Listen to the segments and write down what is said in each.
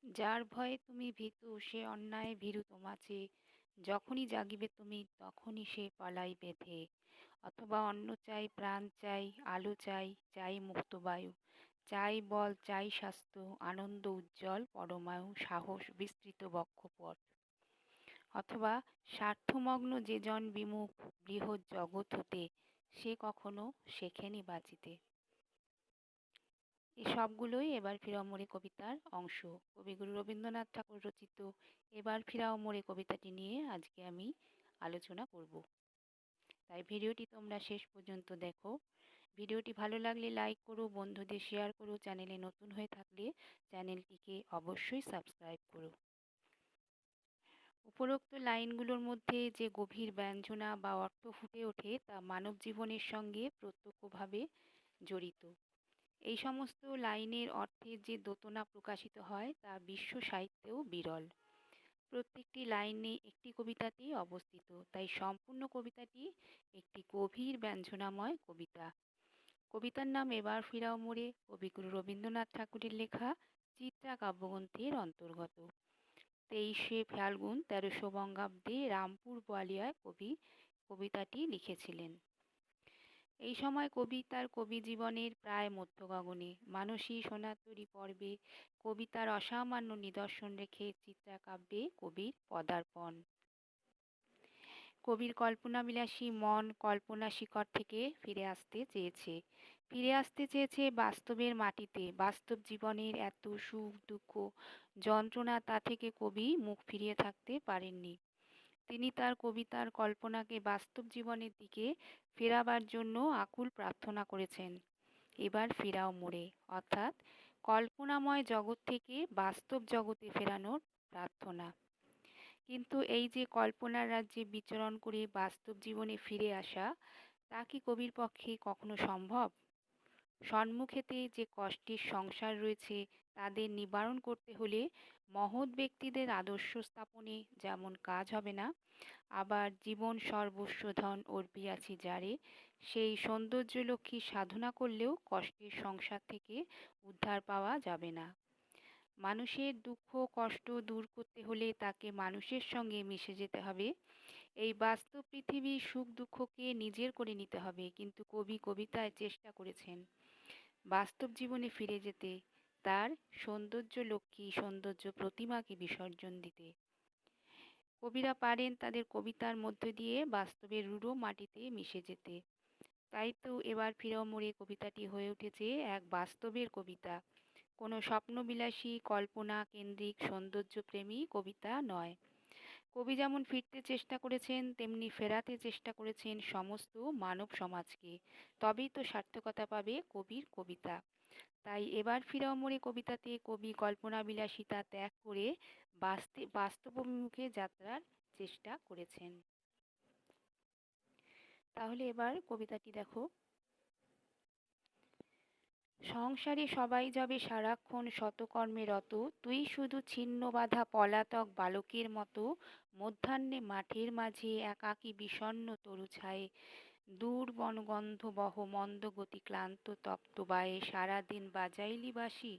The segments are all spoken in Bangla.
যার ভয়ে তুমি ভীতু সে অন্যায় ভীরু তোমাচে, যখনই জাগিবে তুমি তখনই সে পালাই বেঁধে। অথবা অন্ন চাই, প্রাণ চাই, আলো চাই, চাই মুক্ত বায়ু, চাই বল, চাই স্বাস্থ্য, আনন্দ উজ্জ্বল পরমায়ু, সাহস বিস্তৃত বক্ষপট। অথবা স্বার্থমগ্ন যে জন বিমুখ বৃহৎ জগৎ হতে, সে কখনো শেখেনি বাঁচিতে। এই সবগুলোই এবার ফিরাও মোরে কবিতার অংশ। কবিগুরু রবীন্দ্রনাথ ঠাকুর রচিত এবার ফিরাও মোরে কবিতাটি নিয়ে আজকে আমি আলোচনা করব। তাই ভিডিওটি তোমরা শেষ পর্যন্ত দেখো। ভিডিওটি ভালো লাগলে লাইক করো, বন্ধুদের শেয়ার করো, চ্যানেলে নতুন হয়ে থাকলে চ্যানেলটিকে অবশ্যই সাবস্ক্রাইব করো। উপরোক্ত লাইনগুলোর মধ্যে যে গভীর ব্যঞ্জনা বা অর্থ ফুটে ওঠে তা মানব জীবনের সঙ্গে প্রত্যক্ষভাবে জড়িত। এই সমস্ত লাইনের অর্থের যে দোতনা প্রকাশিত হয় তা বিশ্ব সাহিত্যেও বিরল। প্রত্যেকটি লাইনে একটি কবিতাতেই অবস্থিত, তাই সম্পূর্ণ কবিতাটি একটি গভীর ব্যঞ্জনাময় কবিতা। কবিতার নাম এবার ফিরাও মোরে, কবিগুরু রবীন্দ্রনাথ ঠাকুরের লেখা চিত্রা কাব্যগ্রন্থের অন্তর্গত। 23শে ফাল্গুন 1300 বঙ্গাব্দে রামপুর বোয়ালিয়ায় কবি কবিতাটি লিখেছিলেন। এই সময় কবি তার কবি জীবনের প্রায় মধ্যগগনে মানসী সোনাতরী পর্বে কবিতার অসামান্য নিদর্শন রেখে চিত্রাকাব্যে কবির পদার্পণ। কবির কল্পনাবিলাসী মন কল্পনা শিকড় থেকে ফিরে আসতে চেয়েছে বাস্তবের মাটিতে। বাস্তব জীবনের এত সুখ দুঃখ যন্ত্রণা তা থেকে কবি মুখ ফিরিয়ে থাকতে পারেননি। তিনি তার কবিতার কল্পনাকে বাস্তব জীবনের দিকে ফেরাবার জন্য আকুল প্রার্থনা করেছেন। এবার ফিরাও মোরে, অর্থাৎ কল্পনাময় জগৎ থেকে বাস্তব জগতে ফেরানোর প্রার্থনা। কিন্তু এই যে কল্পনার রাজ্যে বিচরণ করে বাস্তব জীবনে ফিরে আসা, তা কি কবির পক্ষে কখনো সম্ভব? সম্মুখেতে যে কষ্টের সংসার রয়েছে তাদের নিবারণ করতে হলে মহৎ ব্যক্তিদের আদর্শ স্থাপনে যেমন কাজ হবে না, আবার জীবন সর্বস্ব ধন অর্পিয়াছি যারে, সেই সৌন্দর্যলক্ষ্মী সাধনা করলেও কষ্টের সংসার থেকে উদ্ধার পাওয়া যাবে না। মানুষের দুঃখ কষ্ট দূর করতে হলে তাকে মানুষের সঙ্গে মিশে যেতে হবে। এই বাস্তব পৃথিবীর সুখ দুঃখকে নিজের করে নিতে হবে। কিন্তু কবি কবিতায় চেষ্টা করেছেন বাস্তব জীবনে ফিরে যেতে, তার সৌন্দর্য লক্ষ্মী সৌন্দর্য প্রতিমাকে বিসর্জন দিতে। কবিরা পারেন তাদের কবিতার মধ্য দিয়ে বাস্তবের রূঢ় মাটিতে মিশে যেতে। তাই তো এবার ফিরাও মোরে কবিতাটি হয়ে উঠেছে এক বাস্তবের কবিতা, কোনো স্বপ্নবিলাসী কল্পনা কেন্দ্রিক সৌন্দর্যপ্রেমী কবিতা নয়। কবি যেমন ফিরতে চেষ্টা করেছেন তেমনি ফেরাতে চেষ্টা করেছেন সমস্ত মানব সমাজকে। তবেই তো সার্থকতা পাবে কবির কবিতা। তাই এবার ফিরাও মোরে কবিতাতে কবি কল্পনা বিলাসিতা ত্যাগ করে বাস্তবমুখে যাত্রার চেষ্টা করেছেন। তাহলে এবার কবিতাটি দেখো। সংসারে সবাই যাবে সারাক্ষণ শতকর্মে রত, তুই শুধু ছিন্ন বাঁধা পলাতক বালকের মতো মধ্যাহ্নে মাঠের মাঝে একাকী বিষণ্ণ তরু ছায়ে দূর বনগন্ধ বহ মন্দ গতি ক্লান্ত তপ্ত বায়ে সারাদিন বাজাইলি বাঁশি।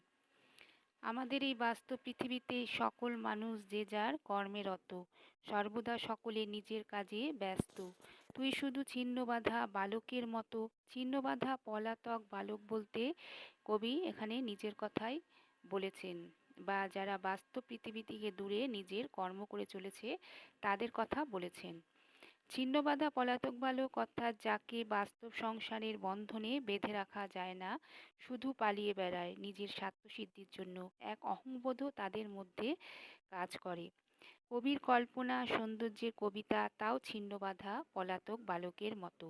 আমাদের এই বাস্তব পৃথিবীতে সকল মানুষ যে যার কর্মে রত, সর্বদা সকলে নিজের কাজে ব্যস্ত। তুই শুধু ছিন্ন বাঁধা বালকের মতো। ছিন্ন বাঁধা পলাতক বালক বলতে কবি এখানে নিজের কথাই বলেছেন, বা যারা বাস্তব পৃথিবী থেকে দূরে নিজের কর্ম করে চলেছে তাদের কথা বলেছেন। ছিন্নবাঁধা পলাতক বালক অর্থাৎ যাকে বাস্তব সংসারের বন্ধনে বেঁধে রাখা যায় না, শুধু পালিয়ে বেড়ায় নিজের স্বার্থসিদ্ধির জন্য, এক অহংবোধও তাদের মধ্যে কাজ করে। কবির কল্পনা সৌন্দর্যের কবিতা তাও ছিন্নবাঁধা পলাতক বালকের মতো,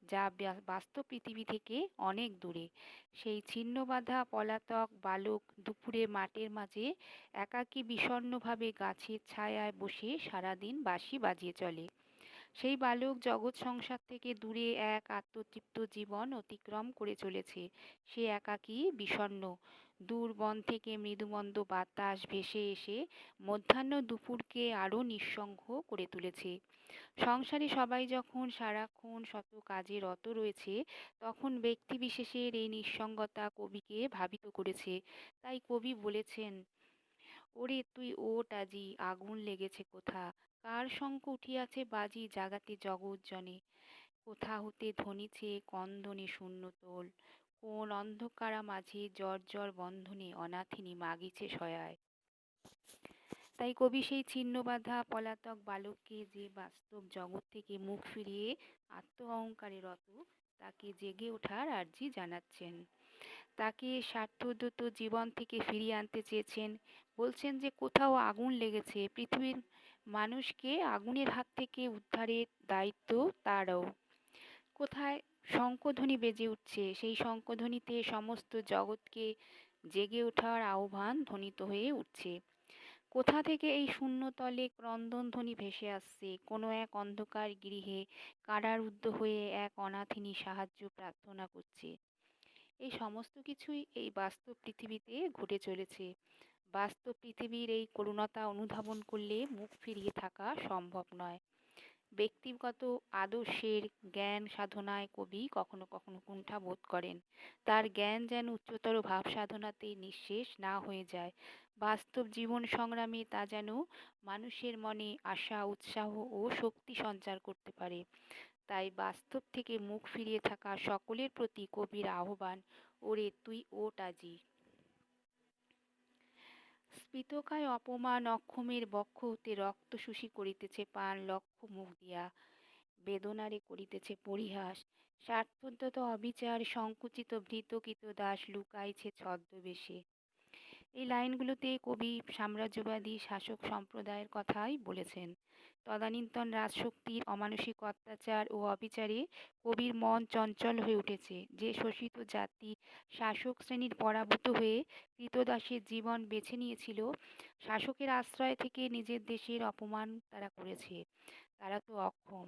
যা বাস্তব পৃথিবী থেকে অনেক দূরে। সেই ছিন্নবাঁধা পলাতক বালক দুপুরে মাঠের মাঝে একাকী বিষণ্ণভাবে গাছের ছায়ায় বসে সারাদিন বাঁশি বাজিয়ে চলে। সেই বালক জগৎ সংসার থেকে দূরে এক আত্মতৃপ্ত জীবন অতিক্রম করে চলেছে। সে একাকী বিষণ্ণ। দূর বন থেকে মৃদুমন্দ বাতাস ভেসে এসে মধ্যাহ্ন দুপুরকে আরও নিঃসঙ্গ করে তুলেছে। সংসারে সবাই যখন সারাক্ষণ শত কাজে রত রয়েছে, তখন ব্যক্তি বিশেষের এই নিঃসঙ্গতা কবিকে ভাবিত করেছে। তাই কবি বলেছেন, ওরে তুই ওঠ আজি, আগুন লেগেছে কোথা, কার শঙ্খ উঠিয়াছে বাজি জাগাতে জগৎ জনে, কোথা হতে ধ্বনিছে কন্দনে শূন্যতোল, কোন অন্ধকারা মাঝে জর্জর বন্ধনে অনাথিনী মাগিছে সহায়। তাই কবি সেই ছিন্নবাঁধা পলাতক বালককে, যে বাস্তব জগৎ থেকে মুখ ফিরিয়ে আত্ম অহংকারে রত, তাকে জেগে ওঠার আর্জি জানাচ্ছেন। তাকে স্বার্থোদ্যত জীবন থেকে ফিরিয়ে আনতে চেয়েছেন। বলছেন যে কোথাও আগুন লেগেছে, পৃথিবীর মানুষকে আগুনের হাত থেকে উদ্ধারের দায়িত্ব তারও। কোথায় শঙ্খধ্বনি বেজে উঠছে, সেই শঙ্খধ্বনিতে সমস্ত জগৎকে জেগে ওঠার আহ্বান ধ্বনিত হয়ে উঠছে। কোথা থেকে এই শূন্যতলে ক্রন্দনধ্বনি ভেসে আসছে, কোনো এক অন্ধকার গৃহে কারারুদ্ধ হয়ে এক অনাথিনী সাহায্য প্রার্থনা করছে। এই সমস্ত কিছুই এই বাস্তব পৃথিবীতে ঘটে চলেছে। বাস্তব পৃথিবীর এই করুণতা অনুধাবন করলে মুখ ফিরিয়ে থাকা সম্ভব নয়। ব্যক্তিগত আদর্শের জ্ঞান সাধনায় কবি কখনো কখনো কুণ্ঠা বোধ করেন। তার জ্ঞান যেন উচ্চতর ভাব সাধনাতে নিঃশেষ না হয়ে যায়। বাস্তব জীবন সংগ্রামে তা যেন মানুষের মনে আশা, উৎসাহ ও শক্তি সঞ্চার করতে পারে। তাই বাস্তব থেকে মুখ ফিরিয়ে থাকা সকলের প্রতি কবির আহ্বান, ওরে তুই ওঠ আজি। স্ফীতকায় অপমান অক্ষমের বক্ষ হতে রক্ত শুষি করিতেছে পান লক্ষ মুখ দিয়া, বেদনারে করিতেছে পরিহাস, স্বার্থোদ্যত অবিচার সংকুচিত ভৃত দাস লুকাইছে ছদ্মবেশে। এই লাইনগুলোতে কবি সাম্রাজ্যবাদী শাসক সম্প্রদায়ের কথাই বলেছেন। তদানীন্তন রাজশক্তির অমানসিক অত্যাচার ও অবিচারে কবির মন চঞ্চল হয়ে উঠেছে। যে শোষিত জাতি শাসক শ্রেণীর পরাভূত হয়ে ক্রীতদাসের জীবন বেছে নিয়েছিল, শাসকের আশ্রয় থেকে নিজের দেশের অপমান তারা করেছে, তারা তো অক্ষম।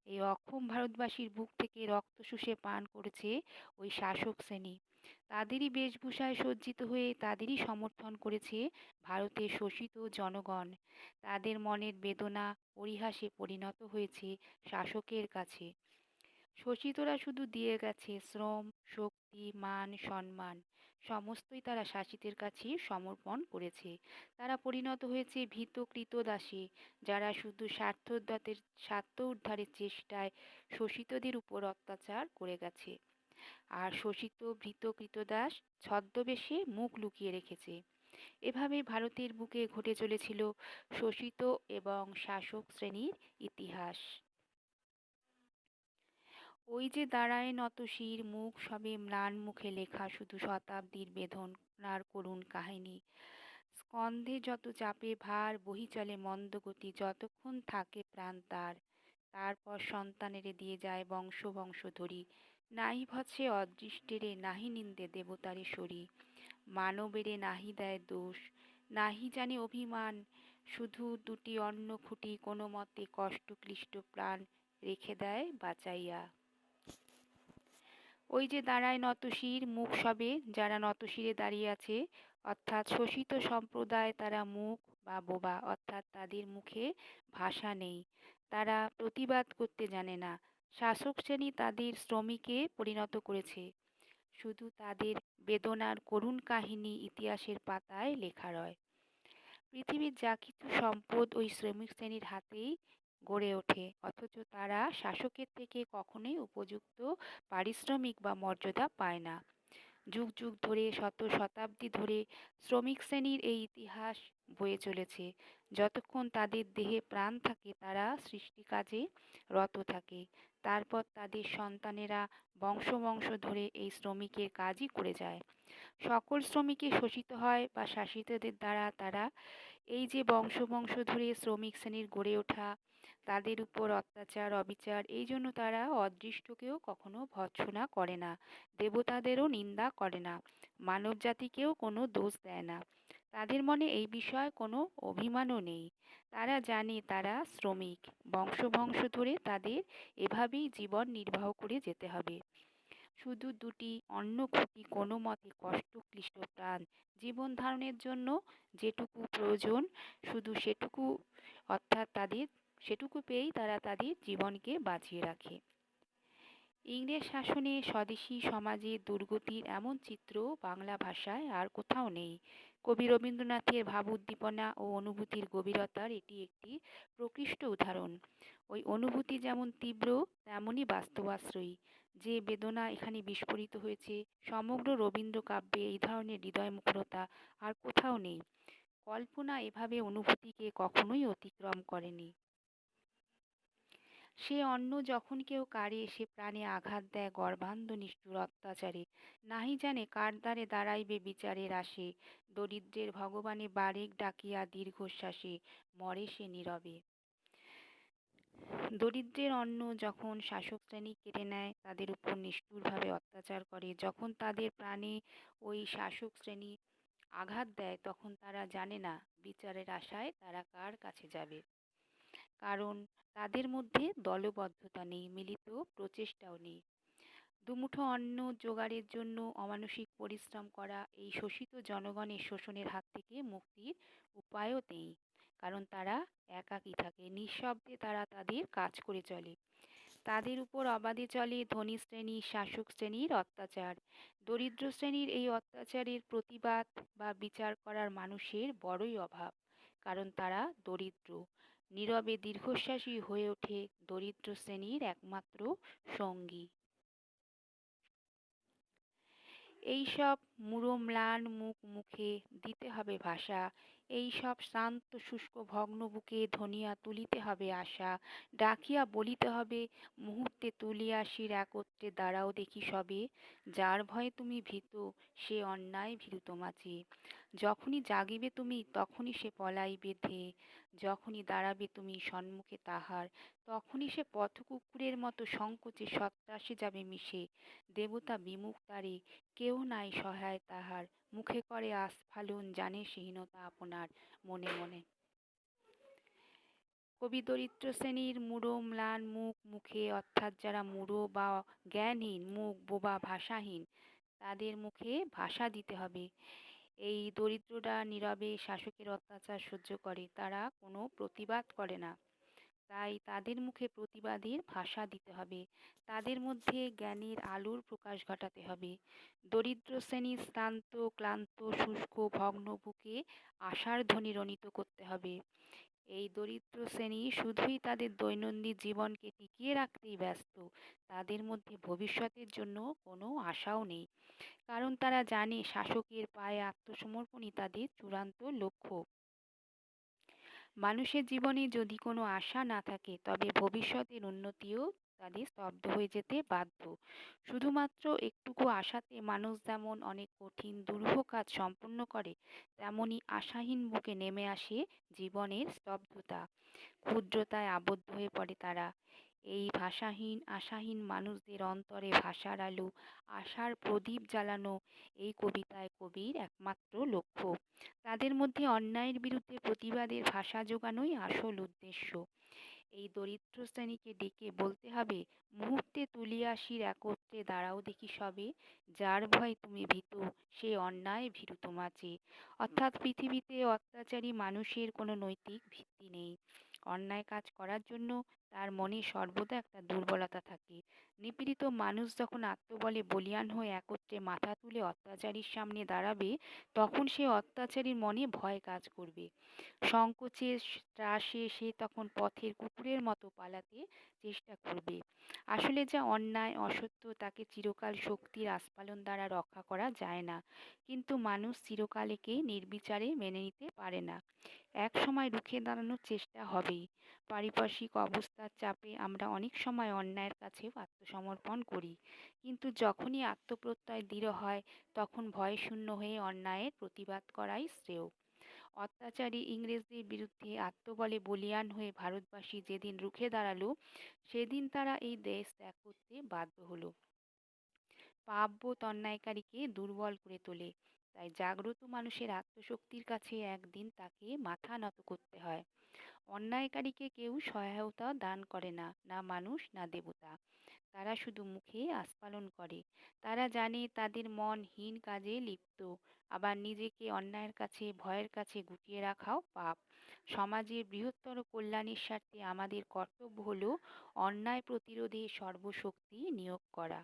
এই অক্ষম ভারতবাসীর বুক থেকে রক্ত শুষে পান করেছে ওই শাসক শ্রেণী। তাদেরই বেশভূষায় সজ্জিত হয়ে তাদেরই সমর্থন করেছে ভারতের শোষিত জনগণ। তাদের মনের বেদনা পরিহাসে পরিণত হয়েছে শাসকের কাছে। শোষিতরা শুধু দিয়ে গেছে শ্রম, শক্তি, মান, সম্মান, সমস্তই তারা শাসিতের কাছে সমর্পণ করেছে। তারা পরিণত হয়েছে ভীত ক্রীতদাসে, যারা শুধু স্বার্থ উদ্ধারের চেষ্টায় শোষিতদের উপর অত্যাচার করে গেছে। আর শোষিত ভীত ক্রীতদাস ছদ্মবেশে মুখ লুকিয়ে রেখেছে। এভাবে ভারতের বুকে ঘটে চলেছিল শোষিত এবং শাসক শ্রেণীর ইতিহাস। ওই যে দাঁড়ায় নত শির, মুখ সবে ম্লান মুখে লেখা শুধু শতাব্দীর বেদনার করুণ কাহিনী। স্কন্ধে যত চাপে ভার, বহি চলে মন্দগতি, যতক্ষণ থাকে প্রাণ তার। তারপর সন্তানেরে দিয়ে যায় বংশ বংশ ধরি, নাহি ভৎসে অদৃষ্টেরে, নাহি নিন্দে দেবতারে সরি। মানবেরে নাহি দেয় দোষ, নাহি জানে অভিমান, শুধু দুটি অন্ন খুঁটি কোনো মতে কষ্ট ক্লিষ্ট প্রাণ রেখে দেয় বাঁচাইয়া। ওই যে দাঁড়ায় নতশির, মুখ সবে যারা নতশিরে দাঁড়িয়ে আছে, অর্থাৎ শোষিত সম্প্রদায়, তারা মুখ বা বোবা, অর্থাৎ তাদের মুখে ভাষা নেই, তারা প্রতিবাদ করতে জানে না। শাসক শ্রেণী তাদের শ্রমিকে পরিণত করেছে, শুধু তাদের বেদনার করুণ কাহিনী ইতিহাসের পাতায় লেখা রয়। পৃথিবীর যা কিছু সম্পদ ওই শ্রমিক শ্রেণীর হাতেই গড়ে ওঠে, অথচ তারা শাসকের থেকে কখনোই উপযুক্ত পারিশ্রমিক বা মর্যাদা পায় না। যুগ যুগ ধরে, শত শতাব্দী ধরে শ্রমিক শ্রেণীর এই ইতিহাস বয়ে চলেছে। যতক্ষণ তাদের দেহে প্রাণ থাকে তারা সৃষ্টি কাজে রত থাকে। তারপর তাদের সন্তানেরা বংশ বংশ ধরে এই শ্রমিকের কাজই করে যায়। সকল শ্রমিকই শোষিত হয় বা শাসিতদের দ্বারা। তারা এই যে বংশ বংশ ধরে শ্রমিক শ্রেণীর গড়ে ওঠা, তাদের উপর অত্যাচার অবিচার, এই জন্য তারা অদৃষ্টকেও কখনো ভৎসনা করে না, দেবতাদেরও নিন্দা করে না, মানব জাতিকেও কোনো দোষ দেয় না। তাদের মনে এই বিষয়ে কোনো অভিমানও নেই। তারা জানে তারা শ্রমিক, বংশ বংশ ধরে তাদের এভাবেই জীবন নির্বাহ করে যেতে হবে। শুধু দুটি অন্ন খুঁটি কোনো মতে কষ্ট ক্লিষ্ট প্রাণ জীবন ধারণের জন্য যেটুকু প্রয়োজন, শুধু সেটুকু, অর্থাৎ তাদের সেটুকু পেয়েই তারা তাদের জীবনকে বাঁচিয়ে রাখে। ইংরেজ শাসনে স্বদেশী সমাজের দুর্গতির এমন চিত্র বাংলা ভাষায় আর কোথাও নেই। কবি রবীন্দ্রনাথের ভাবোদ্দীপনা ও অনুভূতির গভীরতার এটি একটি প্রকৃষ্ট উদাহরণ। ওই অনুভূতি যেমন তীব্র, তেমনই বাস্তবাশ্রয়ী। যে বেদনা এখানে বিস্ফোরিত হয়েছে, সমগ্র রবীন্দ্র কাব্যে এই ধরনের হৃদয়মুখরতা আর কোথাও নেই। কল্পনা এভাবে অনুভূতিকে কখনোই অতিক্রম করেনি। সে অন্ন যখন কেউ কাড়ে, সে প্রাণে আঘাত দেয় গর্ভান্ধ নিষ্ঠুর অত্যাচারে। নাহি জানে কার দ্বারে দাঁড়াইবে বিচারের আসে, দরিদ্রের ভগবানে বারেক ডাকিয়া দীর্ঘশ্বাসে মরে সে নীরবে। দরিদ্রের অন্ন যখন শাসক শ্রেণী কেড়ে নেয়, তাদের উপর নিষ্ঠুরভাবে অত্যাচার করে, যখন তাদের প্রাণে ওই শাসক শ্রেণী আঘাত দেয়, তখন তারা জানে না বিচারের আশায় তারা কার কাছে যাবে। কারণ তাদের মধ্যে দলবদ্ধতা নেই, মিলিত প্রচেষ্টাও নেই। দুমুঠো অন্ন জোগাড়ের জন্য অমানুষিক পরিশ্রম করা এই শোষিত জনগণের শোষণের হাত থেকে মুক্তির উপায়ও নেই। কারণ তারা একাকী থাকে, নিঃশব্দে তারা তাদের কাজ করে চলে। তাদের উপর অবাধে চলে ধনী শ্রেণী, শাসক শ্রেণীর অত্যাচার। দরিদ্র শ্রেণীর এই অত্যাচারের প্রতিবাদ বা বিচার করার মানুষের বড়ই অভাব। কারণ তারা দরিদ্র। নীরবে দীর্ঘশ্বাসী হয়ে ওঠে দরিদ্র শ্রেণীর একমাত্র সঙ্গী। এইসব মূঢ় ম্লান মুখ মুখে দিতে হবে ভাষা, এইসব শ্রান্ত শুষ্ক ভগ্ন বুকে ধনিয়া তুলিতে হবে আশা, ডাকিয়া বলিতে হবে মুহূর্তে তুলিয়াসির একত্রে দাঁড়াও দেখি সবে, যার ভয়ে তুমি ভীত সে অন্যায় ভীরু তোমাচে, যখনই জাগিবে তুমি তখনই সে পলাইবে ধেয়ে, যখনই দাঁড়াবে তুমি সম্মুখে তাহার, তখনই সে পথকুকুরের মতো সংকোচে সত্রাসে যাবে মিশে, দেবতা বিমুখ তারে কেহ নাই সহায় তাহার, মুখে করে আস্ফালন জানে হীনতা আপনার মনে মনে। কবি দরিদ্র শ্রেণীর মূঢ় ম্লান মুখ মুখে, অর্থাৎ যারা মূঢ় বা জ্ঞানহীন, মুখ বোবা ভাষাহীন, তাদের মুখে ভাষা দিতে হবে। এই দরিদ্ররা নীরবে শাসকের অত্যাচার সহ্য করে, তারা কোনো প্রতিবাদ করে না। তাই তাদের মুখে প্রতিবাদের ভাষা দিতে হবে, তাদের মধ্যে জ্ঞানের আলোর প্রকাশ ঘটাতে হবে। দরিদ্র শ্রেণীর শ্রান্ত ক্লান্ত শুষ্ক ভগ্ন বুকে আশার ধ্বনি রনিত করতে হবে। এই দরিদ্র শ্রেণী শুধুই তাদের দৈনন্দিন জীবনকে টিকিয়ে রাখতেই ব্যস্ত, তাদের মধ্যে ভবিষ্যতের জন্য কোনো আশাও নেই। কারণ তারা জানে শাসকের পায়ে আত্মসমর্পণই তাদের চূড়ান্ত লক্ষ্য। মানুষের জীবনে যদি কোনো আশা না থাকে, তবে ভবিষ্যতের উন্নতিও তাদের স্তব্ধ হয়ে যেতে বাধ্য। শুধুমাত্র একটুকু আশাতে মানুষ যেমন অনেক কঠিন দুরূহ কাজ সম্পন্ন করে, তেমনি আশাহীন বুকে নেমে আসে জীবনের স্তব্ধতা। ক্ষুদ্রতায় আবদ্ধ হয়ে পড়ে তারা। এই ভাষাহীন আশাহীন মানুষদের অন্তরে ভাষার আলো, আশার প্রদীপ জ্বালানো এই কবিতায় কবির একমাত্র লক্ষ্য। তাদের মধ্যে অন্যায়ের বিরুদ্ধে প্রতিবাদের ভাষা জোগানোই আসল উদ্দেশ্য। এই দরিদ্র শ্রেণীকে ডেকে বলতে হবে, মুহূর্তে তুলিয়াসির একত্রে দাঁড়াও দেখি সবে, যার ভয় তুমি ভীত সে অন্যায় ভীরু তোমাচে। অর্থাৎ পৃথিবীতে অত্যাচারী মানুষের কোনো নৈতিক ভিত্তি নেই। অন্যায় কাজ করার জন্য তার মনে সর্বদা একটা দুর্বলতা থাকে। নিপীড়িত মানুষ যখন আত্মবলে বলীয়ান হয়ে একত্রে মাথা তুলে অত্যাচারীর সামনে দাঁড়াবে, তখন সে অত্যাচারীর মনে ভয় কাজ করবে। সংকোচের ত্রাসে সে তখন পথের কুকুরের মতো পালাতে চেষ্টা করবে। আসলে যা অন্যায় অসত্য তাকে চিরকাল শক্তির আস্ফালন দ্বারা রক্ষা করা যায় না। কিন্তু মানুষ চিরকাল একে নির্বিচারে মেনে নিতে পারে না। এক সময় রুখে দাঁড়ানোর চেষ্টা হবেই। পারিপার্শ্বিক অবস্থার চাপে আমরা অনেক সময় অন্যায়ের কাছে আত্মসমর্পণ করি। কিন্তু যখনই আত্মপ্রত্যয় দৃঢ় হয়, তখন ভয়শূন্য হয়ে অন্যায়ের প্রতিবাদ করাই শ্রেয়। অত্যাচারী ইংরেজদের বিরুদ্ধে আত্মবলে বলীয়ান হয়ে ভারতবাসী যেদিন রুখে দাঁড়ালো, সেদিন তারা এই দেশ ত্যাগ করতে বাধ্য হলো। পাপবোধ অন্যায়কারীকে দুর্বল করে তোলে। তাই জাগ্রত মানুষের আত্মশক্তির কাছে একদিন তাকে মাথা নত করতে হয়। অন্যায়কারীকে কেউ সহায়তা দান করে না, না মানুষ না দেবতা। তারা শুধু মুখে আস্ফালন করে। তারা জানে তাদের মন হীন কাজে লিপ্ত, আবার নিজেকে অন্যায়ের কাছে, ভয়ের কাছে গুটিয়ে রাখাও পাপ। সমাজের বৃহত্তর কল্যাণের স্বার্থে আমাদের কর্তব্য হলো অন্যায় প্রতিরোধে সর্বশক্তি নিয়োগ করা।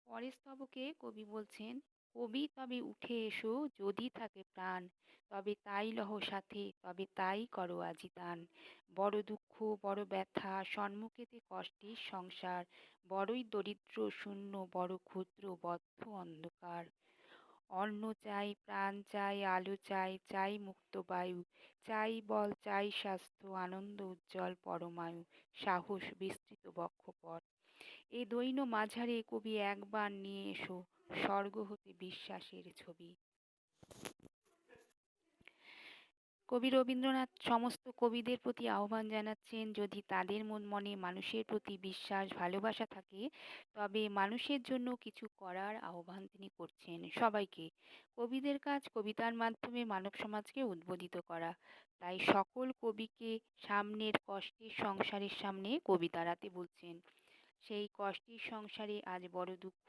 পরের স্তবকে কবি বলছেন, কবি তবে উঠে এসো, যদি থাকে প্রাণ, তবে তাই লহ সাথে, তবে তাই করো আজি দান। বড় দুঃখ, বড় ব্যথা, সম্মুখেতে কষ্টের সংসার, বড়ই দরিদ্র শূন্য, বড় ক্ষুদ্র বদ্ধ অন্ধকার। অন্ন চাই, প্রাণ চাই, আলো চাই, চাই মুক্ত বায়ু, চাই বল, চাই স্বাস্থ্য, আনন্দ উজ্জ্বল পরমায়ু, সাহস বিস্তৃত বক্ষপট। এ দৈন্য মাঝারে কবি একবার নিয়ে এসো, স্বর্গ হতে বিশ্বাসের ছবি। কবি রবীন্দ্রনাথ সমস্ত কবিদের প্রতি আহ্বান জানাচ্ছেন, যদি তাদের মনে মানুষের প্রতি বিশ্বাস ভালোবাসা থাকে, তবে মানুষের জন্য কিছু করার আহ্বান তিনি করছেন সবাইকে। কবিদের কাজ কবিতার মাধ্যমে মানব সমাজকে উদ্বোধিত করা। তাই সকল কবিকে সামনের কষ্টের সংসারের সামনে কবি দাঁড়াতে বলছেন। সেই কষ্টের সংসারে আজ বড় দুঃখ,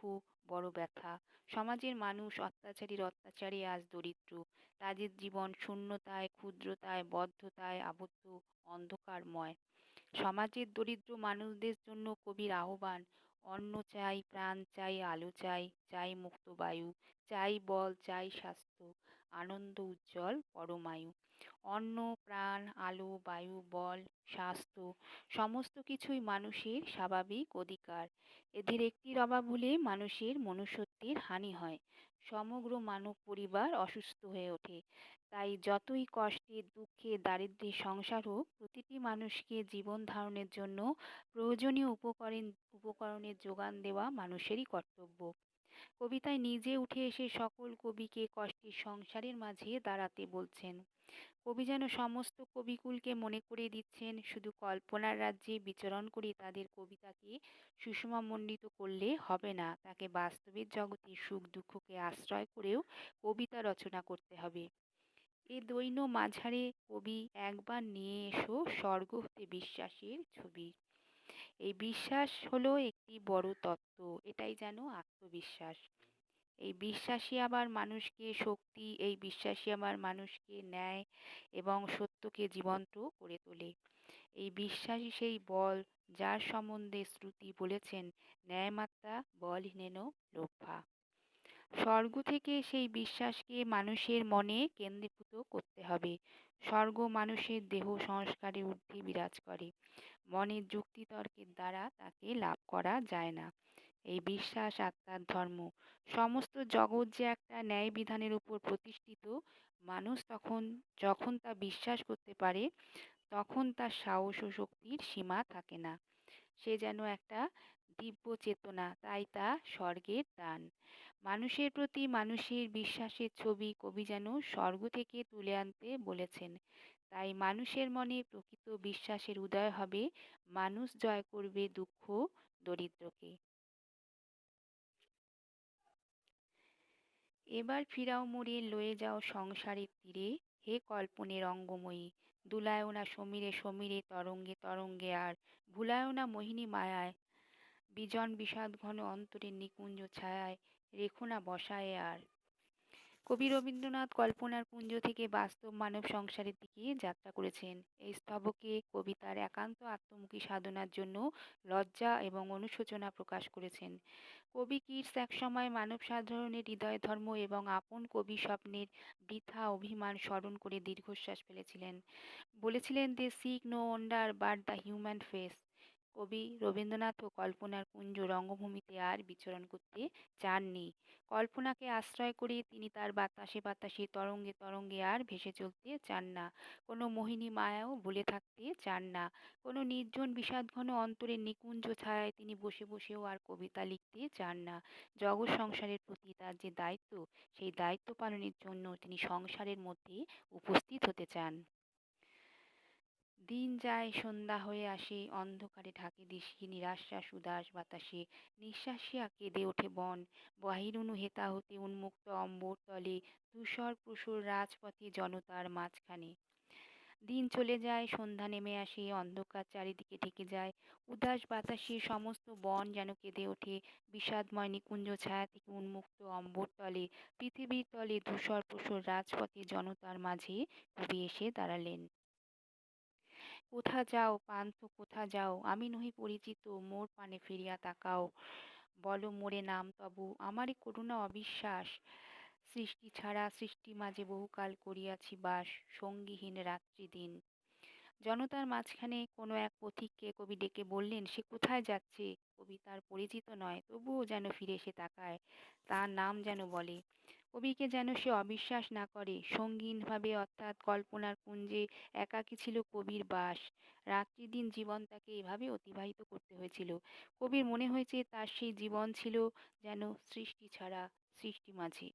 বড় ব্যথা। সমাজের মানুষ অত্যাচারীর অত্যাচারে আজ দরিদ্র। তাদের জীবন শূন্যতায়, ক্ষুদ্রতায়, বদ্ধতায় আবদ্ধ, অন্ধকারময়। সমাজের দরিদ্র মানুষদের জন্য কবির আহ্বান, অন্ন চাই, প্রাণ চাই, আলো চাই, চাই মুক্ত বায়ু, চাই বল, চাই স্বাস্থ্য, আনন্দ উজ্জ্বল পরমায়ু। অন্ন, প্রাণ, আলো, বায়ু, বল, স্বাস্থ্য সমস্ত কিছুই মানুষের স্বাভাবিক অধিকার। এদের একটির অভাব হলে মানুষের মনুষ্যত্বের হানি হয়। সমগ্র মানব পরিবার অসুস্থ হয়ে ওঠে। তাই যতই কষ্টে, দুঃখে, দারিদ্র্যের সংসার হোক, প্রতিটি মানুষকে জীবন ধারণের জন্য প্রয়োজনীয় উপকরণের যোগান দেওয়া মানুষেরই কর্তব্য। কবিতায় নিজে উঠে এসে সকল কবিকে কষ্টের সংসারের মাঝে দাঁড়াতে বলছেন। কবি যেন সমস্ত কবিকুলকে মনে করিয়ে দিচ্ছেন, শুধু কল্পনার রাজ্যে বিচরণ করে তাদের কবিতাকে সুষমামণ্ডিত করলে হবে না, তাকে বাস্তবের জগতে সুখ দুঃখকে আশ্রয় করেও কবিতা রচনা করতে হবে। এ দৈন্য মাঝারে কবি একবার নিয়ে এসো, স্বর্গ হতে বিশ্বাসের ছবি। এই বিশ্বাস হলো একটি বড় তত্ত্ব, এটাই যেন আত্মবিশ্বাস। এই বিশ্বাসী আবার মানুষকে শক্তি, এই বিশ্বাসী আবার মানুষকে ন্যায় এবং সত্যকে জীবন্ত করে তোলে। এই বিশ্বাসই সেই বল, যার সম্বন্ধে শ্রুতি বলেছেন, ন্যায়মাত্রা বলহীনেন লভ্যা। স্বর্গ থেকে সেই বিশ্বাসকে মানুষের মনে কেন্দ্রীভূত করতে হবে। স্বর্গ মানুষের দেহ সংস্কারে ঊর্ধ্বে বিরাজ করে। মনের যুক্তিতর্কের দ্বারা তাকে লাভ করা যায় না। এই বিশ্বাস আত্মার ধর্ম। সমস্ত জগৎ যে একটা ন্যায় বিধানের উপর প্রতিষ্ঠিত, মানুষ যখন তা বিশ্বাস করতে পারে, তখন তার সাহস ও শক্তির সীমা থাকে না। সে যেন একটা দিব্য চেতনা, তাই তা স্বর্গের দান। মানুষের প্রতি মানুষের বিশ্বাসের ছবি কবি যেন স্বর্গ থেকে তুলে আনতে বলেছেন। তাই মানুষের মনে প্রকৃত বিশ্বাসের উদয় হবে, মানুষ জয় করবে দুঃখ, দরিদ্রকে। এবার ফিরাও মোরে, লয়ে যাও সংসারের তীরে, হে কল্পনের অঙ্গময়ী। দুলায়ও না সমীরে সমীরে, তরঙ্গে তরঙ্গে আর, ভুলায়ও না মোহিনী মায়ায়, বিজন বিষাদ ঘন অন্তরের নিকুঞ্জ ছায়ায়, রেখো না বসায়ে আর। কবি রবীন্দ্রনাথ কল্পনার পুঞ্জ থেকে বাস্তব মানব সংসারের দিকে যাত্রা করেছেন। এই স্তবকে কবি তার একান্ত আত্মমুখী সাধনার জন্য লজ্জা এবং অনুশোচনা প্রকাশ করেছেন। কবি কিটস একসময় মানব সাধারণের হৃদয় ধর্ম এবং আপন কবি স্বপ্নের বৃথা অভিমান স্মরণ করে দীর্ঘশ্বাস ফেলেছিলেন। বলেছিলেন, they seek no wonder but the human face. কবি রবীন্দ্রনাথও কল্পনার কুঞ্জ রঙ্গভূমিতে আর বিচরণ করতে চাননি। কল্পনাকে আশ্রয় করে তিনি তার বাতাসে বাতাসে, তরঙ্গে তরঙ্গে আর ভেসে চলতে চান না। কোনো মোহিনী মায়াও ভুলে থাকতে চান না। কোনো নির্জন বিষাদঘন অন্তরের নিকুঞ্জ ছায়ায় তিনি বসে বসেও আর কবিতা লিখতে চান না। জগৎ সংসারের প্রতি তার যে দায়িত্ব, সেই দায়িত্ব পালনের জন্য তিনি সংসারের মধ্যে উপস্থিত হতে চান। দিন যায়, সন্ধ্যা হয়ে আসে, অন্ধকারে ঢাকে দিশি, নিরাশ্বাস উদাস বাতাসে নিঃশ্বাসিয়া কেঁদে ওঠে বন। বাহিরুনু হেতা হতে উন্মুক্ত অম্বর তলে, ধূসর প্রসর রাজপথে জনতার মাঝখানে। দিন চলে যায়, সন্ধ্যা নেমে আসে, অন্ধকার চারিদিকে ঢেকে যায়। উদাস বাতাসে সমস্ত বন যেন কেঁদে ওঠে। বিষাদময় নিকুঞ্জ ছায়া থেকে উন্মুক্ত অম্বর তলে, পৃথিবীর তলে ধূসর প্রসর রাজপথে জনতার মাঝে কবি এসে দাঁড়ালেন। কোথা যাও পান্থ কোথা যাও, আমি নহি পরিচিত, মোর পানে ফিরিয়া তাকাও। বলো মোরে নাম তবু, আমারই করুণা অবিশ্বাস। সৃষ্টি ছাড়া সৃষ্টি মাঝে বহুকাল করিয়াছি বাস, সঙ্গীহীন রাত্রি দিন। জনতার মাঝখানে কোনো এক পথিককে কবি ডেকে বললেন সে কোথায় যাচ্ছে। কবি তার পরিচিত নয়, তবুও যেন ফিরে এসে তাকায়, তার নাম যেন বলে। কবিকে যেন সে অবিশ্বাস না করে। সঙ্গীনভাবে অর্থাৎ কল্পনার কুঞ্জে একাকী ছিল কবির বাস। রাত্রি দিন জীবন তাকে এভাবে অতিবাহিত করতে হয়েছিল। কবির মনে হয়েছে তার সেই জীবন ছিল যেন সৃষ্টি ছাড়া সৃষ্টি মাঝে।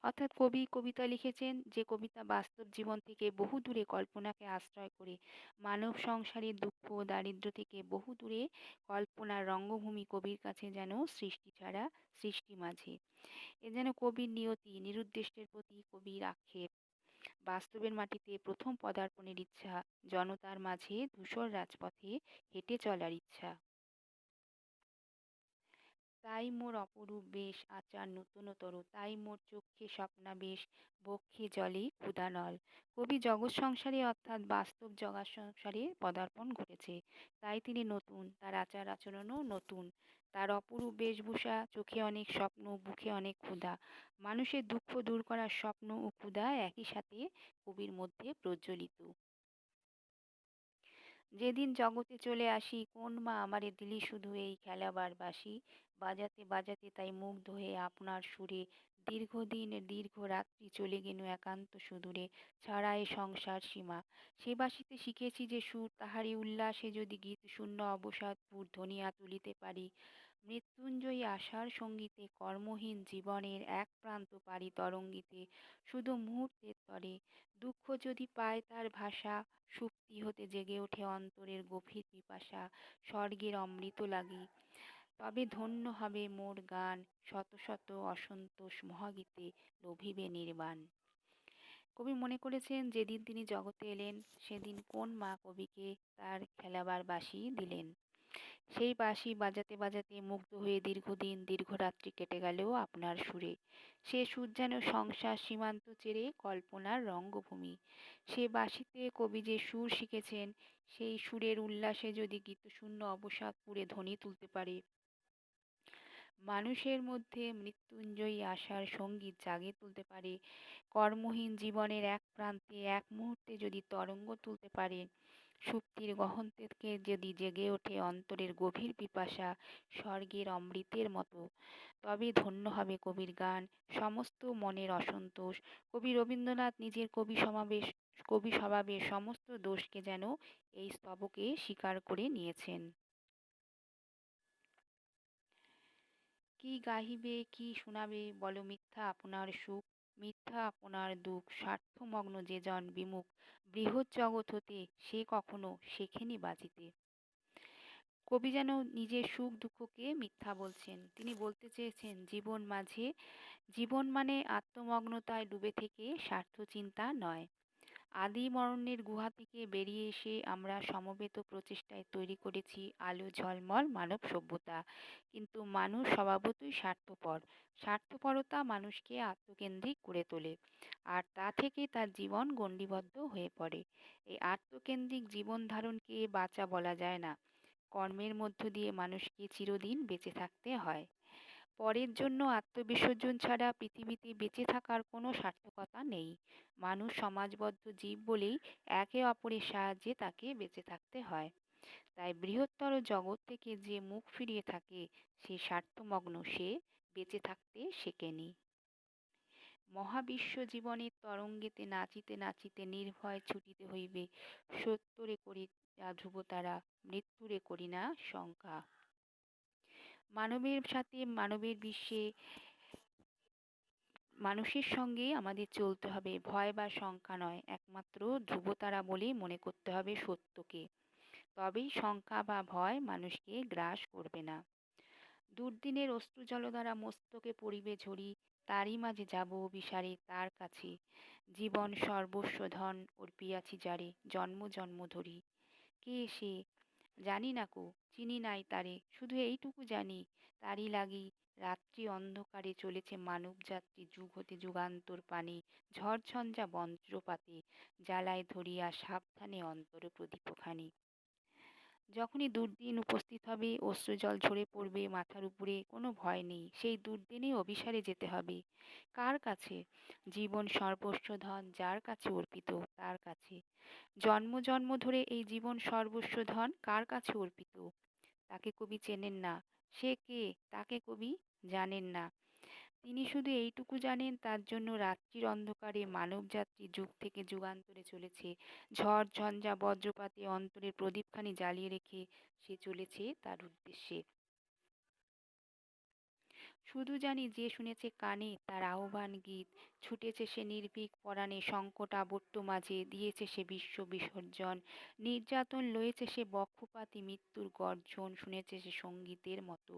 অর্থাৎ কবি কবিতা লিখেছেন যে কবিতা বাস্তব জীবন থেকে বহু দূরে কল্পনাকে আশ্রয় করে, মানব সংসারের দুঃখ ও দারিদ্র্য থেকে বহু দূরে কল্পনার রঙ্গভূমি কবির কাছে যেন সৃষ্টি ছাড়া সৃষ্টি মাঝে। এ যেন কবির নিয়তি, নিরুদ্দেশ্যের প্রতি কবির আক্ষেপ। বাস্তবের মাটিতে প্রথম পদার্পণের ইচ্ছা, জনতার মাঝে ধূসর রাজপথে হেঁটে চলার ইচ্ছা। তাই মোর অপরূপ বেশ আচার নূতনতর, তাই মোর চক্ষে স্বপ্নাবেশ, বক্ষে জলে ক্ষুধানল। কবি জগৎ সংসারে অর্থাৎ বাস্তব জগৎ সংসারে পদার্পণ ঘটেছে, তাই তিনি নতুন, তার আচার আচরণও নতুন। তার অপরূপ বেশভূষা, চোখে অনেক স্বপ্ন, বুকে অনেক ক্ষুধা। মানুষের দুঃখ দূর করার স্বপ্ন ও ক্ষুধা একই সাথে কবির মধ্যে প্রজ্বলিত। যেদিন জগতে চলে আসি, কোন মা আমারে দিলি শুধু এই খেলাবার বাঁশি। বাজাতে বাজাতে তাই মুগ্ধ হয়ে আপনার সুরে, দীর্ঘদিন দীর্ঘ রাত্রি চলে গেল একান্ত সুদূরে, ছাড়া এ সংসার সীমা। সে বাঁশিতে শিখেছি যে সুর, তাহারই উল্লাসে যদি গীত শূন্য অবসাদপুর ধ্বনিয়া তুলিতে পারি। মৃত্যুঞ্জয়ী আশার সঙ্গীতে কর্মহীন জীবনের এক প্রান্ত পারি তরঙ্গিতে, শুধু মুহূর্তের তরে। দুঃখ যদি পায় তার ভাষা, সুপ্তি হতে জেগে ওঠে অন্তরের গভীর পিপাসা, স্বর্গের অমৃত লাগি। তবে ধন্য হবে মোর গান, শত শত অসন্তোষ মহাগীতে লোভিবে নির্বাণ। কবি মনে করেছেন যেদিন তিনি জগতে এলেন, সেদিন কোন মা কবিকে তার খেলাবার বাঁশি দিলেন। সেই বাঁশি বাজাতে বাজাতে মুগ্ধ হয়ে দীর্ঘদিন দীর্ঘ রাত্রি কেটে গেলেও আপনার সুরে। সে সুর যেন সংসার সীমান্ত চেরে কল্পনার রঙ্গভূমি। সে বাঁশিতে কবি যে সুর শিখেছেন, সেই সুরের উল্লাসে যদি গীতশূন্য অবসাদপুরে ধ্বনি তুলতে পারে, মানুষের মধ্যে মৃত্যুঞ্জয়ী আশার সঙ্গীত জাগিয়ে তুলতে পারে, কর্মহীন জীবনের এক প্রান্তে এক মুহূর্তে যদি তরঙ্গ তুলতে পারে, সুপ্তির গহন থেকে যদি জেগে ওঠে অন্তরের গভীর পিপাসা স্বর্গের অমৃতের মতো, তবে ধন্য হবে কবির গান, সমস্ত মনের অসন্তোষ। কবি রবীন্দ্রনাথ নিজের কবি স্বভাবের সমস্ত দোষকে যেন এই স্তবকে স্বীকার করে নিয়েছেন। কি গাহিবে কি শুনাবে বলো মিথ্যা আপনার সুখ, মিথ্যা আপনার দুঃখ, স্বার্থমগ্ন যে জন বিমুখ, বৃহৎ জগৎ হতে সে কখনো শেখেনি বাজিতে। কবি যেন নিজের সুখ দুঃখকে মিথ্যা বলছেন। তিনি বলতে চেয়েছেন জীবন মানে আত্মমগ্নতায় ডুবে থেকে স্বার্থ চিন্তা নয়। আদি মরণের গুহা থেকে বেরিয়ে এসে আমরা সমবেত প্রচেষ্টায় তৈরি করেছি আলো ঝলমল মানব সভ্যতা। কিন্তু মানুষ স্বভাবতই স্বার্থপর। স্বার্থপরতা মানুষকে আত্মকেন্দ্রিক করে তোলে, আর তা থেকে তার জীবন গণ্ডিবদ্ধ হয়ে পড়ে। এই আত্মকেন্দ্রিক জীবন ধারণকে বাঁচা বলা যায় না। কর্মের মধ্য দিয়ে মানুষকে চিরদিন বেঁচে থাকতে হয়। পরের জন্য আত্মবিসর্জন ছাড়া পৃথিবীতে বেঁচে থাকার কোনো সার্থকতা নেই। মানুষ সমাজবদ্ধ জীব বলেই একে অপরের সাহায্যে তাকে বেঁচে থাকতে হয়। তাই বৃহত্তর জগৎ থেকে যে মুখ ফিরিয়ে থাকে সে স্বার্থমগ্ন, সে বেঁচে থাকতে শেখেনি। মহাবিশ্ব জীবনের তরঙ্গেতে নাচিতে নাচিতে নির্ভয় ছুটিতে হইবে, সত্তরে করি ধ্রুবতারা, মৃত্যুরে করি না শঙ্কা। মানবের সাথে মানবের বিশ্বে মানুষের সঙ্গে আমাদের চলতে হবে, ভয় বা শঙ্কা নয়, একমাত্র ধ্রুবতারা বলেই মনে করতে হবে সত্যকে। তবেই শঙ্কা বা ভয় মানুষকে গ্রাস করবে না। দুর্দিনের অশ্রু জলধারা মস্তকে পড়িবে ঝরি, তারই মাঝে যাব অভিসারে তার কাছে। জীবন সর্বস্ব ধন অর্পিয়াছি যারে, জন্ম জন্ম ধরি। কে সে? জানি না কো, চিনি নাই তারে, শুধু এইটুকু জানি, তারই লাগি রাত্রি অন্ধকারে চলেছে মানব যাত্রী যুগ হতে যুগান্তর পানে, ঝড় ঝঞ্ঝা বজ্রপাতে জ্বালায় ধরিয়া সাবধানে অন্তর প্রদীপখানি। যখনই দুর্দিন উপস্থিত হবে অশ্রুজল ঝরে পড়বে মাথার উপরে, কোনো ভয় নেই, সেই দুর্দিনে অভিসারে যেতে হবে। কার কাছে? জীবন সর্বস্ব ধন যার কাছে অর্পিত, তার কাছে। জন্ম জন্ম ধরে এই জীবন সর্বস্ব ধন কার কাছে অর্পিত? তাকে কবি চেনেন না। সে কে? তাকে কবি জানেন না। তিনি শুধু এইটুকু জানেন, তার জন্য রাত্রির অন্ধকারে মানবযাত্রী যুগ থেকে যুগান্তরে চলেছে। ঝড় ঝঞ্ঝা বজ্রপাতে অন্তরের প্রদীপখানি জ্বালিয়ে রেখে সে চলেছে তার উদ্দেশ্যে। শুধু জানি যে শুনেছে কানে তার আহ্বান গীত, ছুটেছে সে নির্ভীক পরাণে সংকট আবর্ত মাঝে, দিয়েছে সে বিশ্ব বিসর্জন, নির্যাতন লয়েছে সে বক্ষপাতি মৃত্যুর গর্জন, শুনেছে সে সঙ্গীতের মতো।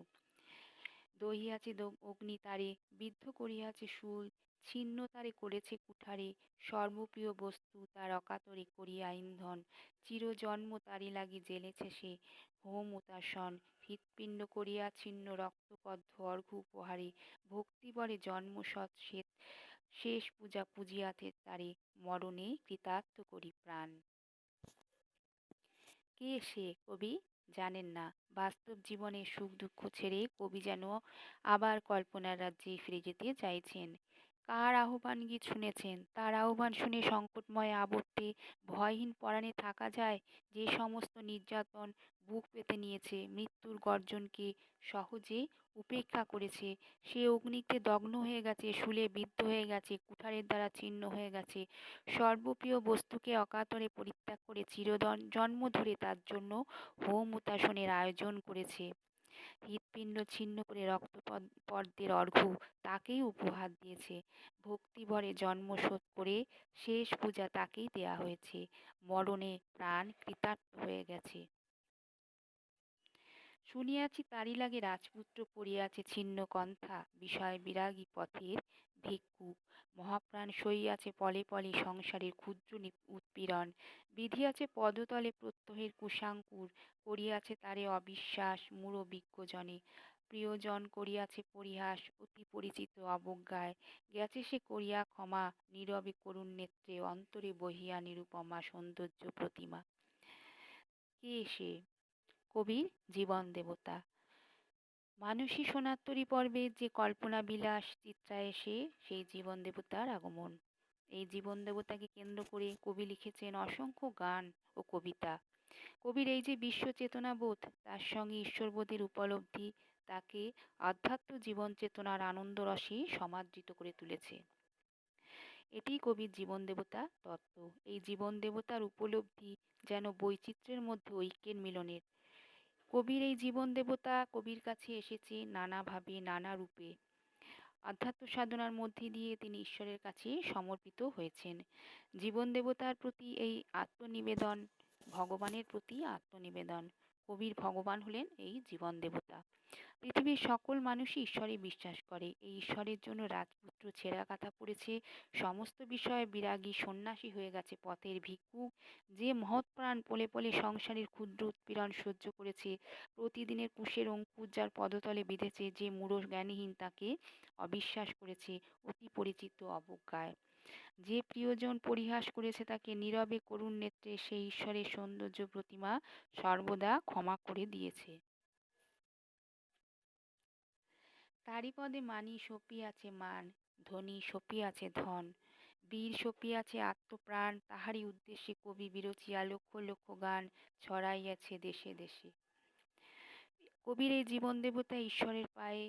দহিয়াছে অগ্নি তারে, বিদ্ধ করিয়াছে শূল, ছিন্ন তারে করেছে কুঠারে, সর্বপ্রিয় বস্তু তার অকাতরে করিয়া ইন্ধন, চিরজন্ম তারি লাগি জ্বেলেছে সে হোম উতাসন, হৃৎপিণ্ড করিয়া ছিন্ন রক্তকদ্ধ অর্ঘ্য উপহারে, ভক্তিবরে জন্ম সৎ শেষ পূজা পূজিয়াতে তারে, মরণে কৃতার্থ করি প্রাণ। কে সে? কবি জানেন না। বাস্তব জীবনের সুখ দুঃখ ছেড়ে কবি যেন আবার কল্পনার রাজ্যে ফিরে যেতে চাইছেন। কার আহ্বান গীত শুনেছেন? তার আহ্বান শুনে সংকটময় আবর্তে ভয়হীন পরাণে থাকা যায়, যে সমস্ত নির্যাতন বুক পেতে নিয়েছে, মৃত্যুর গর্জনকে সহজে উপেক্ষা করেছে, সে অগ্নিতে দগ্ন হয়ে গেছে, শূলে বিদ্ধ হয়ে গেছে, কুঠারের দ্বারা ছিন্ন হয়ে গেছে, সর্বপ্রিয় বস্তুকে অকাতরে পরিত্যাগ করে জন্ম ধরে তার জন্য হোম হুতাশনের আয়োজন করেছে। হৃৎপিণ্ড ছিন্ন করে রক্তপদ্মের অর্ঘ্য তাকেই উপহার দিয়েছে। ভক্তিভরে জন্ম শোধ করে শেষ পূজা তাকেই দেয়া হয়েছে। মরণে প্রাণ কৃতার্থ হয়ে গেছে। শুনিয়াছি তারই লাগে রাজপুত্র পড়িয়াছে ছিন্ন কন্থা, বিষয় বিরাগী পথের ভিক্ষুক, মহাপ্রাণ সইয়াছে পলে পলে সংসারের ক্ষুদ্র উৎপীড়ন, বিধিয়াছে পদতলে প্রত্যহের কুশাঙ্কুর, করিয়াছে তারে অবিশ্বাস মূঢ়বিজ্ঞজনে, প্রিয়জন করিয়াছে পরিহাস অতি পরিচিত অবজ্ঞায়, গেছে সে করিয়া ক্ষমা নীরবে করুণ নেত্রে, অন্তরে বহিয়া নিরুপমা সৌন্দর্য প্রতিমা। কে সে? কবির জীবন দেবতা। মানসী সোনাত্তরী পর্বে যে কল্পনা বিলাস চিত্রায় এসে সেই জীবন দেবতার আগমন। এই জীবন দেবতাকে কেন্দ্র করে কবি লিখেছেন অসংখ্য গান ও কবিতা। কবির এই যে বিশ্ব চেতনাবোধ, তার সঙ্গে ঈশ্বরবোধের উপলব্ধি তাকে আধ্যাত্ম জীবন চেতনার আনন্দ রসে সমাদৃত করে তুলেছে। এটিই কবির জীবন দেবতা তত্ত্ব। এই জীবন দেবতার উপলব্ধি যেন বৈচিত্র্যের মধ্যে ঐক্যের মিলনের। কবির এই জীবন দেবতা কবির কাছে এসেছে নানাভাবে নানা রূপে। আধ্যাত্ম সাধনার মধ্যে দিয়ে তিনি ঈশ্বরের কাছে সমর্পিত হয়েছেন। জীবন দেবতার প্রতি এই আত্মনিবেদন ভগবানের প্রতি আত্মনিবেদন। কবির ভগবান হলেন এই জীবন দেবতা। পৃথিবীর সকল মানুষই ঈশ্বরে বিশ্বাস করে। এই ঈশ্বরের জন্য রাজপুত্র ছেঁড়া কাঁথা পড়েছে, সমস্ত বিষয়ে বিরাগী সন্ন্যাসী হয়ে গেছে পথের ভিক্ষুক, যে মহৎ প্রাণ পলে পলে সংসারের ক্ষুদ্র উৎপীড়ন সহ্য করেছে, প্রতিদিনের কুশের অঙ্কুর যার পদতলে বিঁধেছে, যে মূঢ় জ্ঞানহীন তাকে অবিশ্বাস করেছে অতি পরিচিত অবজ্ঞায়, যে প্রিয়জন পরিহাস করেছে তাকে নীরবে করুণ নেত্রে সেই ঈশ্বরের সৌন্দর্য প্রতিমা সর্বদা ক্ষমা করে দিয়েছে। তারি পদে মানি সপিয়াছে মান, ধনী সপিয়াছে ধন, বীর সপিয়াছে আত্মপ্রাণ, তাহারই উদ্দেশ্যে কবি বিরচিয়া লক্ষ লক্ষ গান ছড়াইয়াছে দেশে দেশে। কবির এই জীবন দেবতা ঈশ্বরের পায়ে,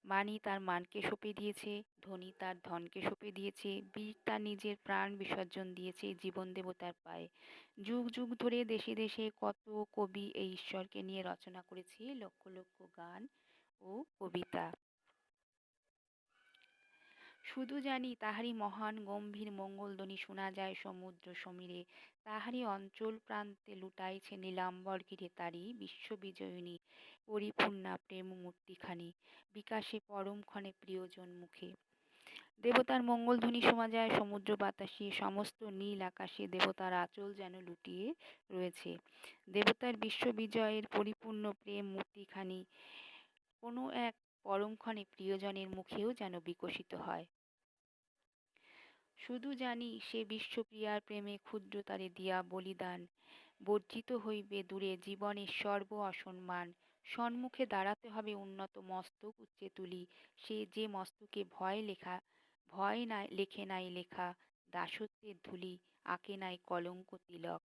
মানি তার মানকে সঁপে দিয়েছে, ধনী তার ধনকে সঁপে দিয়েছে, বীর তার নিজের প্রাণ বিসর্জন দিয়েছে জীবন দেবতার পায়ে। যুগ যুগ ধরে দেশে দেশে কত কবি এই ঈশ্বরকে নিয়ে রচনা করেছে লক্ষ লক্ষ গান ও কবিতা। শুধু জানি তাহারই মহান গম্ভীর মঙ্গলধ্বনি শোনা যায় সমুদ্র সমীরে, তাহারই অঞ্চল প্রান্তে লুটাইছে নীলাম্বর ঘিরে তারই বিশ্ববিজয়িনী পরিপূর্ণা প্রেম মূর্তিখানি বিকাশে পরমক্ষণে প্রিয়জন মুখে। দেবতার মঙ্গলধ্বনি শোনা যায় সমুদ্র বাতাসে, সমস্ত নীল আকাশে দেবতার আঁচল যেন লুটিয়ে রয়েছে। দেবতার বিশ্ববিজয়ের পরিপূর্ণ প্রেম মূর্তিখানি কোনো এক পরমক্ষণে প্রিয়জনের মুখেও যেন বিকশিত হয়। শুধু জানি সে বিশ্বপ্রিয়ার প্রেমে ক্ষুদ্রতারে দিয়া বলিদান, বর্জিত হইবে দূরে জীবনের সর্ব অসম্মান, সম্মুখে দাঁড়াতে হবে উন্নত মস্তক উচ্চে তুলি, সে যে মস্তকে ভয় নাই লেখে নাই লেখা, দাসত্বের ধূলি আঁকে নাই কলঙ্ক তিলক।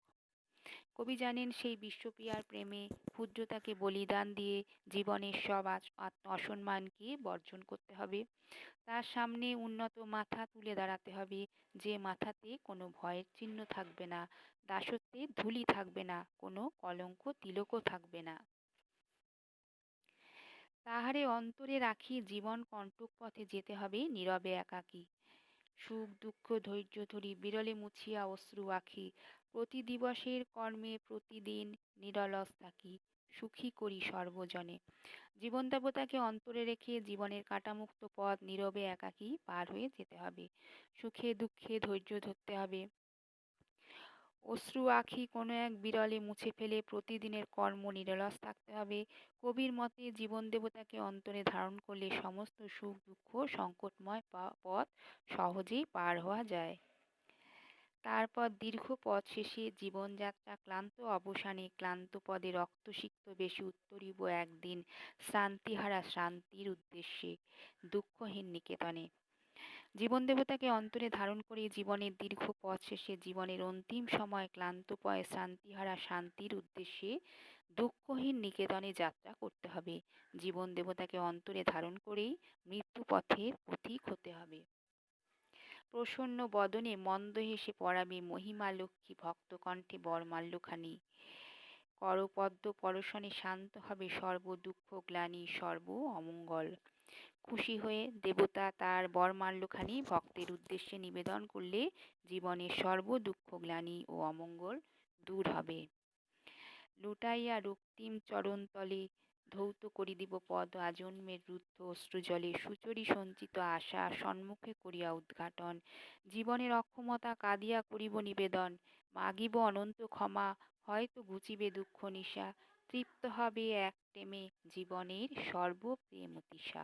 কবি জানেন সেই বিশ্বপ্রিয়ার প্রেমে ক্ষুদ্রতাকে বলিদান দিয়ে জীবনের সব অসম্মানকে বর্জন করতে হবে। তার সামনে উন্নত মাথা তুলে দাঁড়াতে হবে, যে মাথাতে কোনো ভয়ের চিহ্ন থাকবে না, দাসত্বের ধূলি থাকবে না, কোনো কলঙ্ক তিলকও থাকবে না। তাহারে অন্তরে রাখি জীবন কণ্টক পথে যেতে হবে নীরবে একাকী। সুখ দুঃখ ধৈর্য ধরি বিরলে মুছিয়া অশ্রু আঁখি, প্রতি দিবসের কর্মে প্রতিদিন নিরলস থাকি, সুখী করি সর্বজনে। জীবন দেবতাকে অন্তরে রেখে জীবনের কাঁটামুক্ত পথ নীরবে একাকী পার হয়ে যেতে হবে। সুখে দুঃখে ধৈর্য ধরতে হবে, অশ্রু আঁখি কোনো এক বিরলে মুছে ফেলে প্রতিদিনের কর্ম নিরলস থাকতে হবে। কবির মতে জীবন দেবতাকে অন্তরে ধারণ করলে সমস্ত সুখ দুঃখ সংকটময় পথ সহজেই পার হওয়া যায়। তারপর দীর্ঘ পথ শেষে জীবনযাত্রা ক্লান্ত অবসানে ক্লান্ত পদে রক্তসিক্ত বেশি উত্তরিব একদিন শান্তিহারা শান্তির উদ্দেশ্যে দুঃখহীন নিকেতনে। জীবন দেবতাকে অন্তরে ধারণ করে জীবনের দীর্ঘ পথ শেষে জীবনের অন্তিম সময় ক্লান্ত পয়ে শান্তিহারা শান্তির উদ্দেশ্যে দুঃখহীন নিকেতনে যাত্রা করতে হবে। জীবন দেবতাকে অন্তরে ধারণ করেই মৃত্যু পথের পথিক হতে হবে। প্রসন্ন বদনে মন্দ হেসে পড়াবে মহিমা লক্ষ্মী ভক্ত কণ্ঠে বরমাল্যখানি, করপদ্ম পরশনে শান্ত হবে সর্ব দুঃখ গ্লানি সর্ব অমঙ্গল। খুশি হয়ে দেবতা তার বরমাল্যখানি ভক্তের উদ্দেশ্যে নিবেদন করলে জীবনের সর্ব দুঃখ গ্লানি ও অমঙ্গল দূর হবে। লুটাইয়া রক্তিম চরণতলে ধৌত করি দিব পদ আজন্মের রুদ্ধ অশ্রুজলে, সুচরি সঞ্চিত আশা সম্মুখে করিয়া উদ্ঘাটন, জীবনের অক্ষমতা কাঁদিয়া করিব নিবেদন, মাগিব অনন্ত ক্ষমা হয়তো ঘুচিবে দুঃখ নিশা, তৃপ্ত হবে এক টেমে জীবনের সর্বপ্রেম তৃষা।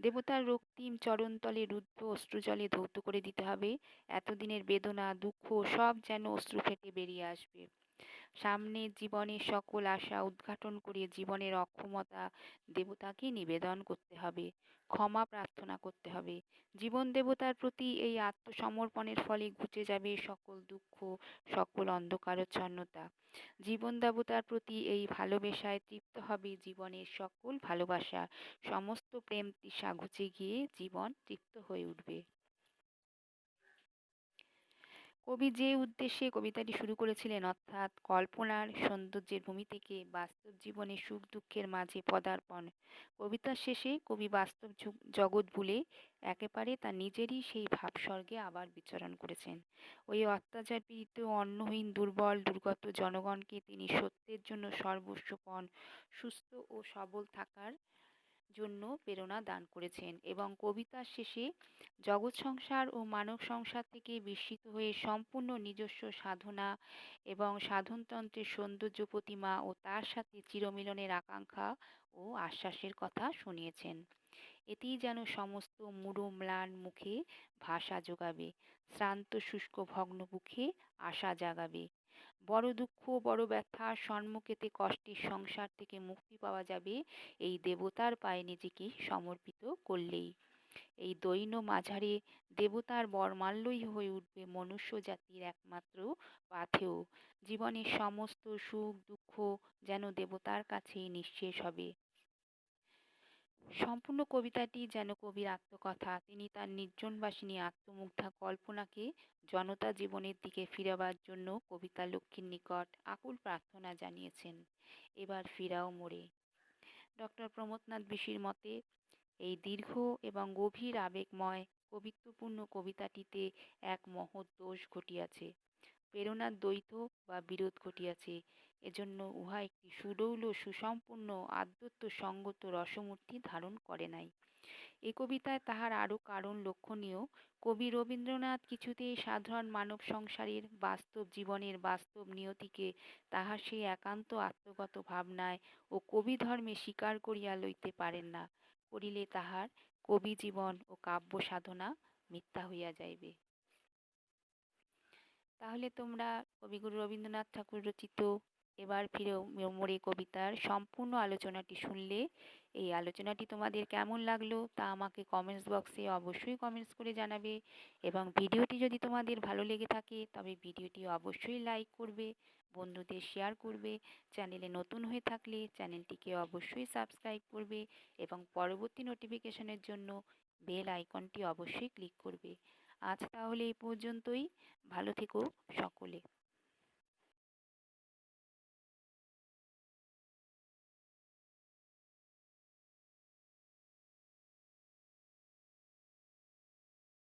দেবতার রক্তিম চরণতলে রুদ্ধ অশ্রুজলে ধৌত করে দিতে হবে। এতদিনের বেদনা দুঃখ সব যেন অশ্রু ফেটে বেরিয়ে আসবে। সামনে জীবনের সকল আশা উদ্ঘাটন করে জীবনের অক্ষমতা দেবতাকে নিবেদন করতে হবে, ক্ষমা প্রার্থনা করতে হবে। জীবন দেবতার প্রতি এই আত্মসমর্পণের ফলে ঘুচে যাবে সকল দুঃখ, সকল অন্ধকারাচ্ছন্নতা। জীবন দেবতার প্রতি এই ভালোবাসায় তৃপ্ত হবে জীবনের সকল ভালোবাসা, সমস্ত প্রেম তৃষা ঘুচে গিয়ে জীবন তৃপ্ত হয়ে উঠবে। কবি যে উদ্দেশ্যে কবিতাটি শুরু করেছিলেন, অর্থাৎ কল্পনার সৌন্দর্যের ভূমি থেকে বাস্তব জীবনের সুখ দুঃখের মাঝে পদার্পণ, কবিতার শেষে কবি বাস্তব জগৎ ভুলে একেবারে তার নিজেরই সেই ভাবস্বর্গে আবার বিচরণ করেছেন। ওই অত্যাচার পীড়িত অন্নহীন দুর্বল দুর্গত জনগণকে তিনি সত্যের জন্য সর্বস্বপণ সুস্থ ও সবল থাকার জন্য প্রেরণা দান করেছেন এবং কবিতার শেষে জগৎ সংসার ও মানব সংসার থেকে বিস্মিত হয়ে সম্পূর্ণ নিজস্ব সাধনা এবং সাধনতন্ত্রের সৌন্দর্য প্রতিমা ও তার সাথে চিরমিলনের আকাঙ্ক্ষা ও আশ্বাসের কথা শুনিয়েছেন। এটি যেন সমস্ত মূঢ় ম্লান মুখে ভাষা যোগাবে, শ্রান্ত শুষ্ক ভগ্ন বুকে আশা জাগাবে। বড় দুঃখ বড় ব্যথা সম্মুখেতে কষ্টের সংসার থেকে মুক্তি পাওয়া যাবে এই দেবতার পায়ে নিজেকে সমর্পিত করলেই। এই দৈন্য মাঝারে দেবতার বরমাল্যই হয়ে উঠবে মনুষ্য জাতির একমাত্র পাথেয়। জীবনের সমস্ত সুখ দুঃখ যেন দেবতার কাছেই নিঃশেষ হবে। সম্পূর্ণ কবিতাটি যেন কবির আত্মকথা। তিনি তার নির্জনবাসিনী আত্মমুগ্ধা কল্পনাকে জনতা জীবনের দিকে ফিরাবার জন্য কবিতা লক্ষ্মীর নিকট আকুল প্রার্থনা জানিয়েছেন। এবার ফিরাও মোরে। ডক্টর প্রমথনাথ ঋষির মতে এই দীর্ঘ এবং গভীর আবেগময় কবিত্বপূর্ণ কবিতাটিতে এক মহৎ দোষ ঘটিয়াছে, প্রেরণার দ্বৈত বা বিরোধ ঘটিয়াছে। এজন্য উহা একটি সুডৌল সুসম্পূর্ণ আদ্যত্ব সঙ্গত রসমূর্তি ধারণ করে নাই। এ কবিতায় তাহার আরও কারণ লক্ষণীয়। কবি রবীন্দ্রনাথ কিছুতেই সাধারণ মানব সংসারের বাস্তব জীবনের বাস্তব নিয়তিকে তাহার সেই একান্ত আত্মগত ভাবনায় ও কবি ধর্মে স্বীকার করিয়া লইতে পারেন না। করিলে তাহার কবি জীবন ও কাব্য সাধনা মিথ্যা হইয়া যাইবে। তাহলে তোমরা কবিগুরু রবীন্দ্রনাথ ঠাকুর রচিত এবার ফিরেও মোরে কবিতার সম্পূর্ণ আলোচনাটি শুনলে। এই আলোচনাটি তোমাদের কেমন লাগলো তা আমাকে কমেন্টস বক্সে অবশ্যই কমেন্টস করে জানাবে, এবং ভিডিওটি যদি তোমাদের ভালো লেগে থাকে তবে ভিডিওটি অবশ্যই লাইক করবে, বন্ধুদের শেয়ার করবে, চ্যানেলে নতুন হয়ে থাকলে চ্যানেলটিকে অবশ্যই সাবস্ক্রাইব করবে এবং পরবর্তী নোটিফিকেশনের জন্য বেল আইকনটি অবশ্যই ক্লিক করবে। আজ তাহলে এই পর্যন্তই। ভালো থেকো সকলে।